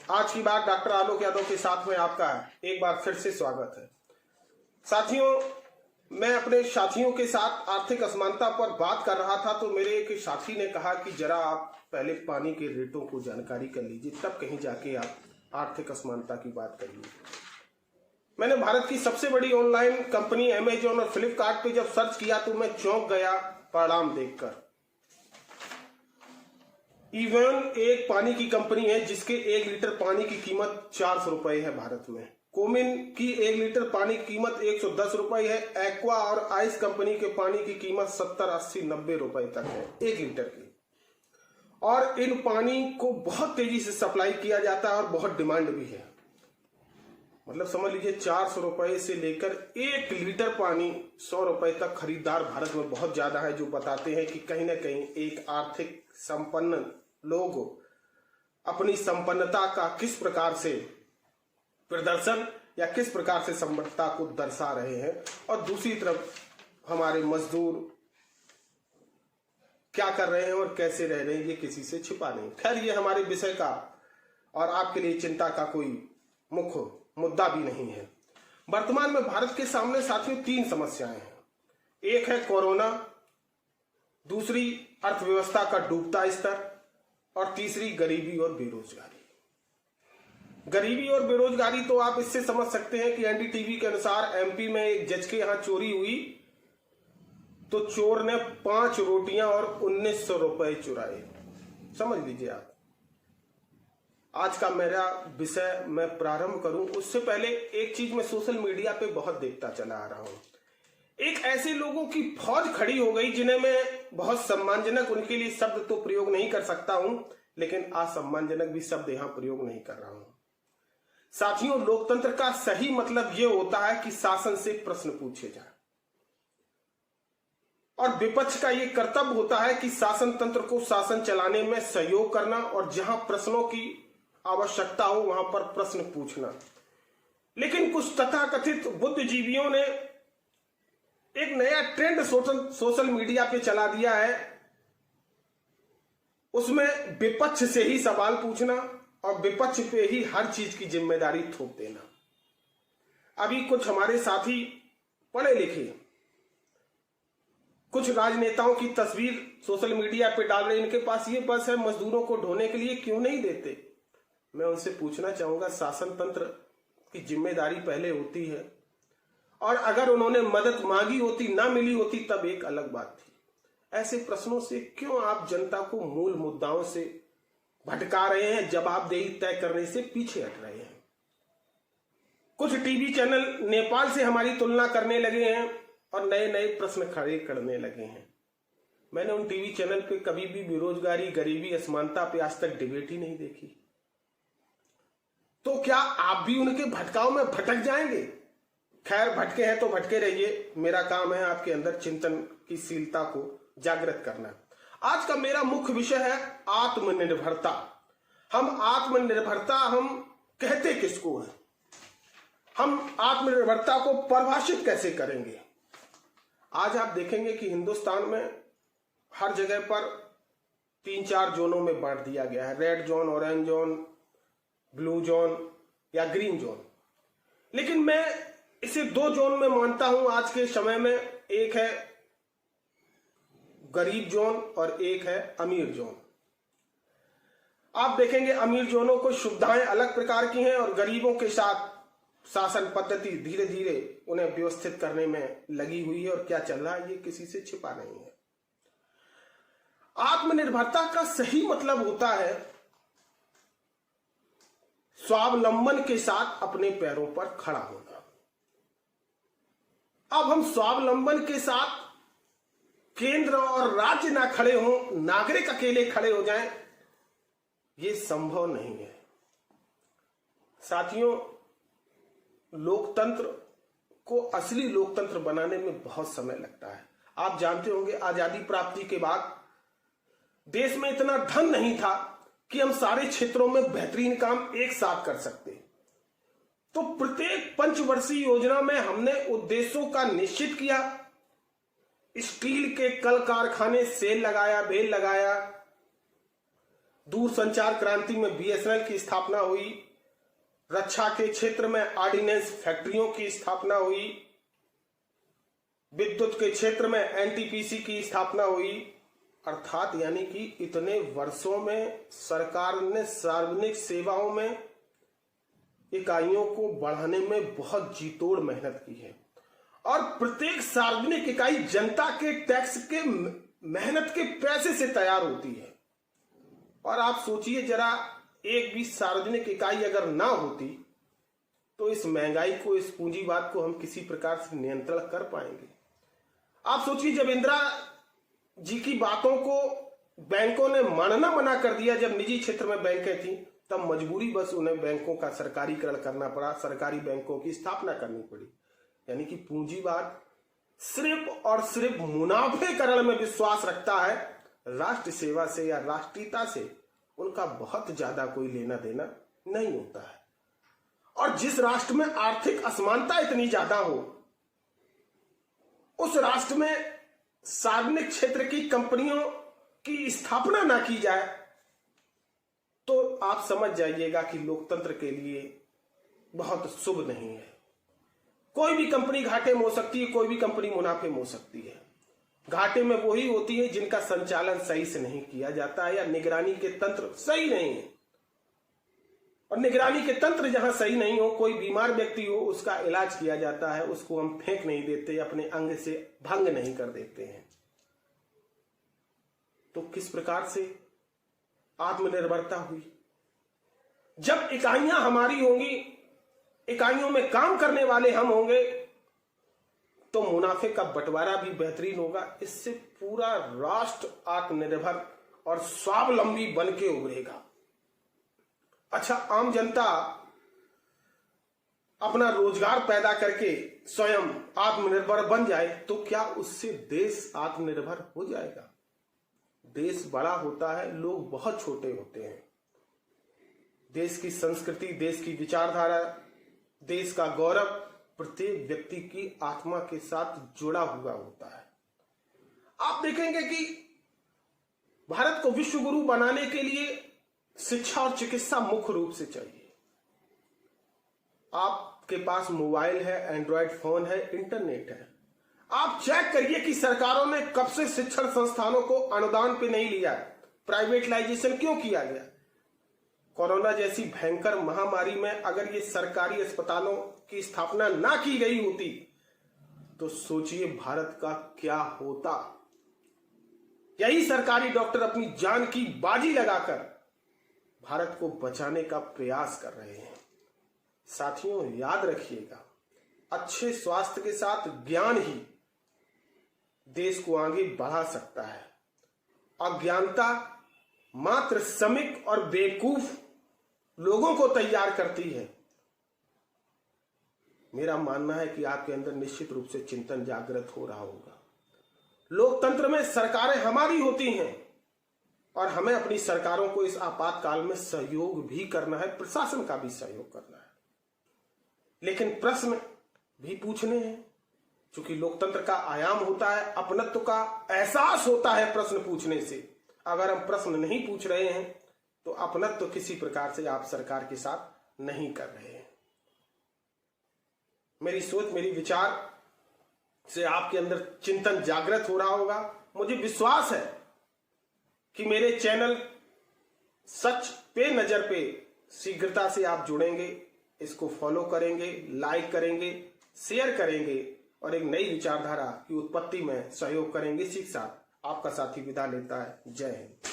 आज की बात डॉक्टर आलोक यादव के साथ में आपका एक बार फिर से स्वागत है। साथियों, मैं अपने साथियों के साथ आर्थिक असमानता पर बात कर रहा था तो मेरे एक साथी ने कहा कि जरा आप पहले पानी के रेटों को जानकारी कर लीजिए, तब कहीं जाके आप आर्थिक असमानता की बात करिए। मैंने भारत की सबसे बड़ी ऑनलाइन कंपनी अमेजॉन और फ्लिपकार्ट पे जब सर्च किया तो मैं चौंक गया परिणाम देखकर। इवन एक पानी की कंपनी है जिसके 1 लीटर पानी की कीमत 400 रुपए है भारत में। कोमिन की 1 लीटर पानी की कीमत 110 रुपए है। एक्वा और आइस कंपनी के पानी की कीमत 70, 80, 90 रुपए तक है 1 लीटर की। और इन पानी को बहुत तेजी से सप्लाई किया जाता है और बहुत डिमांड भी है। मतलब समझ लीजिए 400 रुपए से लेकर 1 लीटर पानी 100 रुपए तक खरीदार भारत में बहुत ज्यादा है, जो बताते हैं कि कहीं ना कहीं एक आर्थिक संपन्न लोग अपनी संपन्नता का किस प्रकार से प्रदर्शन या किस प्रकार से संपन्नता को दर्शा रहे हैं, और दूसरी तरफ हमारे मजदूर क्या कर रहे हैं और कैसे रह रहे हैं ये किसी से छिपा नहीं। खैर, ये हमारे विषय का और आपके लिए चिंता का कोई मुख्य मुद्दा भी नहीं है। वर्तमान में भारत के सामने साथियों 3 समस्याएं हैं। एक है कोरोना, दूसरी अर्थव्यवस्था का डूबता स्तर, और तीसरी गरीबी और बेरोजगारी। गरीबी और बेरोजगारी तो आप इससे समझ सकते हैं कि एनडीटीवी के अनुसार एमपी में एक जज के यहां चोरी हुई तो चोर ने 5 रोटियां और 1900 रुपए चुराए। समझ लीजिए आप। आज का मेरा विषय मैं प्रारंभ करूं उससे पहले एक चीज मैं सोशल मीडिया पे बहुत देखता चला आ रहा हूं। एक ऐसे लोगों की फौज खड़ी हो गई जिन्हें मैं बहुत सम्मानजनक, उनके लिए शब्द तो प्रयोग नहीं कर सकता हूं, लेकिन असम्मानजनक भी शब्द यहां प्रयोग नहीं कर रहा हूं। साथियों, लोकतंत्र का सही मतलब यह होता है कि शासन से प्रश्न पूछे जाए, और विपक्ष का यह कर्तव्य होता है कि शासन तंत्र को शासन चलाने में सहयोग करना, और जहां प्रश्नों की आवश्यकता हो वहां पर प्रश्न पूछना। लेकिन कुछ तथाकथित बुद्धिजीवियों ने एक नया ट्रेंड सोशल मीडिया पे चला दिया है, उसमें विपक्ष से ही सवाल पूछना और विपक्ष पे ही हर चीज की जिम्मेदारी थोप देना। अभी कुछ हमारे साथी पढ़े लिखे कुछ राजनेताओं की तस्वीर सोशल मीडिया पे डाल रहे, इनके पास ये बस है, मजदूरों को ढोने के लिए क्यों नहीं देते? मैं उनसे पूछना चाहूंगा, शासन तंत्र की जिम्मेदारी पहले होती है, और अगर उन्होंने मदद मांगी होती, ना मिली होती, तब एक अलग बात थी। ऐसे प्रश्नों से क्यों आप जनता को मूल मुद्दाओं से भटका रहे हैं, जवाबदेही तय करने से पीछे हट रहे हैं? कुछ टीवी चैनल नेपाल से हमारी तुलना करने लगे हैं और नए नए प्रश्न खड़े करने लगे हैं। मैंने उन टीवी चैनल पे कभी भी बेरोजगारी, गरीबी, असमानता पे आज तक डिबेट ही नहीं देखी। तो क्या आप भी उनके भटकाव में भटक जाएंगे? खैर, भटके हैं तो भटके रहिए, मेरा काम है आपके अंदर चिंतन की शीलता को जागृत करना। आज का मेरा मुख्य विषय है आत्मनिर्भरता। हम आत्मनिर्भरता हम कहते किसको है? हम आत्मनिर्भरता को परिभाषित कैसे करेंगे? आज आप देखेंगे कि हिंदुस्तान में हर जगह पर 3-4 जोनों में बांट दिया गया है। Red zone, orange zone, blue zone या ग्रीन जोन। लेकिन मैं इसे 2 जोन में मानता हूं आज के समय में। एक है गरीब जोन और एक है अमीर जोन। आप देखेंगे अमीर जोनों को सुविधाएं अलग प्रकार की हैं और गरीबों के साथ शासन पद्धति धीरे धीरे उन्हें व्यवस्थित करने में लगी हुई है, और क्या चल रहा है ये किसी से छिपा नहीं है। आत्मनिर्भरता का सही मतलब होता है स्वावलंबन के साथ अपने पैरों पर खड़ा होना। अब हम स्वावलंबन के साथ केंद्र और राज्य ना खड़े हों, नागरिक अकेले खड़े हो जाएं, ये संभव नहीं है। साथियों, लोकतंत्र को असली लोकतंत्र बनाने में बहुत समय लगता है। आप जानते होंगे, आजादी प्राप्ति के बाद देश में इतना धन नहीं था कि हम सारे क्षेत्रों में बेहतरीन काम एक साथ कर सकते। तो प्रत्येक पंचवर्षीय योजना में हमने उद्देश्यों का निश्चित किया। स्टील के कल कारखाने सेल लगाया, बेल लगाया, दूरसंचार क्रांति में बीएसएनएल की स्थापना हुई, रक्षा के क्षेत्र में ऑर्डिनेंस फैक्ट्रियों की स्थापना हुई, विद्युत के क्षेत्र में एनटीपीसी की स्थापना हुई। अर्थात यानी कि इतने वर्षों में सरकार ने सार्वजनिक सेवाओं में इकाइयों को बढ़ाने में बहुत जीतोड़ मेहनत की है और प्रत्येक सार्वजनिक इकाई जनता के टैक्स के मेहनत के पैसे से तैयार होती है। और आप सोचिए जरा, एक भी सार्वजनिक इकाई अगर ना होती तो इस महंगाई को, इस पूंजीवाद को हम किसी प्रकार से नियंत्रण कर पाएंगे। आप सोचिए, जब इंदिरा जी की बातों को बैंकों ने मानना मना कर दिया, जब निजी क्षेत्र में बैंकें थी, तब मजबूरी बस उन्हें बैंकों का सरकारीकरण करना पड़ा, सरकारी बैंकों की स्थापना करनी पड़ी। यानी कि पूंजीवाद सिर्फ और सिर्फ मुनाफेकरण में विश्वास रखता है, राष्ट्र सेवा से या राष्ट्रीयता से उनका बहुत ज्यादा कोई लेना देना नहीं होता है। और जिस राष्ट्र में आर्थिक असमानता इतनी ज्यादा हो, उस राष्ट्र में सार्वजनिक क्षेत्र की कंपनियों की स्थापना ना की जाए तो आप समझ जाइएगा कि लोकतंत्र के लिए बहुत शुभ नहीं है। कोई भी कंपनी घाटे में हो सकती है, कोई भी कंपनी मुनाफे में हो सकती है। घाटे में वही होती है जिनका संचालन सही से नहीं किया जाता है या निगरानी के तंत्र सही नहीं है। और निगरानी के तंत्र जहां सही नहीं हो, कोई बीमार व्यक्ति हो, उसका इलाज किया जाता है, उसको हम फेंक नहीं देते, अपने अंग से भंग नहीं कर देते हैं। तो किस प्रकार से आत्मनिर्भरता हुई? जब इकाइयां हमारी होंगी, इकाइयों में काम करने वाले हम होंगे, तो मुनाफे का बंटवारा भी बेहतरीन होगा। इससे पूरा राष्ट्र आत्मनिर्भर और स्वावलंबी बन के उभरेगा। अच्छा, आम जनता अपना रोजगार पैदा करके स्वयं आत्मनिर्भर बन जाए तो क्या उससे देश आत्मनिर्भर हो जाएगा? देश बड़ा होता है, लोग बहुत छोटे होते हैं। देश की संस्कृति, देश की विचारधारा, देश का गौरव प्रत्येक व्यक्ति की आत्मा के साथ जुड़ा हुआ होता है। आप देखेंगे कि भारत को विश्व गुरु बनाने के लिए शिक्षा और चिकित्सा मुख्य रूप से चाहिए। आपके पास मोबाइल है, एंड्रॉयड फोन है, इंटरनेट है। आप चेक करिए कि सरकारों ने कब से शिक्षण संस्थानों को अनुदान पे नहीं लिया, प्राइवेटलाइजेशन क्यों किया गया? कोरोना जैसी भयंकर महामारी में अगर ये सरकारी अस्पतालों की स्थापना ना की गई होती तो सोचिए भारत का क्या होता। यही सरकारी डॉक्टर अपनी जान की बाजी लगाकर भारत को बचाने का प्रयास कर रहे हैं। साथियों, याद रखिएगा, अच्छे स्वास्थ्य के साथ ज्ञान ही देश को आगे बढ़ा सकता है। अज्ञानता मात्र श्रमिक और बेवकूफ लोगों को तैयार करती है। मेरा मानना है कि आपके अंदर निश्चित रूप से चिंतन जागृत हो रहा होगा। लोकतंत्र में सरकारें हमारी होती हैं और हमें अपनी सरकारों को इस आपातकाल में सहयोग भी करना है, प्रशासन का भी सहयोग करना है। लेकिन प्रश्न भी पूछने हैं, क्योंकि लोकतंत्र का आयाम होता है, अपनत्व का एहसास होता है प्रश्न पूछने से। अगर हम प्रश्न नहीं पूछ रहे हैं तो अपनत्व किसी प्रकार से आप सरकार के साथ नहीं कर रहे हैं। मेरी सोच, मेरी विचार से आपके अंदर चिंतन जागृत हो रहा होगा। मुझे विश्वास है कि मेरे चैनल सच पे नजर पे शीघ्रता से आप जुड़ेंगे, इसको फॉलो करेंगे, लाइक करेंगे, शेयर करेंगे और एक नई विचारधारा की उत्पत्ति में सहयोग करेंगे। इसी के साथ आपका साथी विदा लेता है। जय हिंद।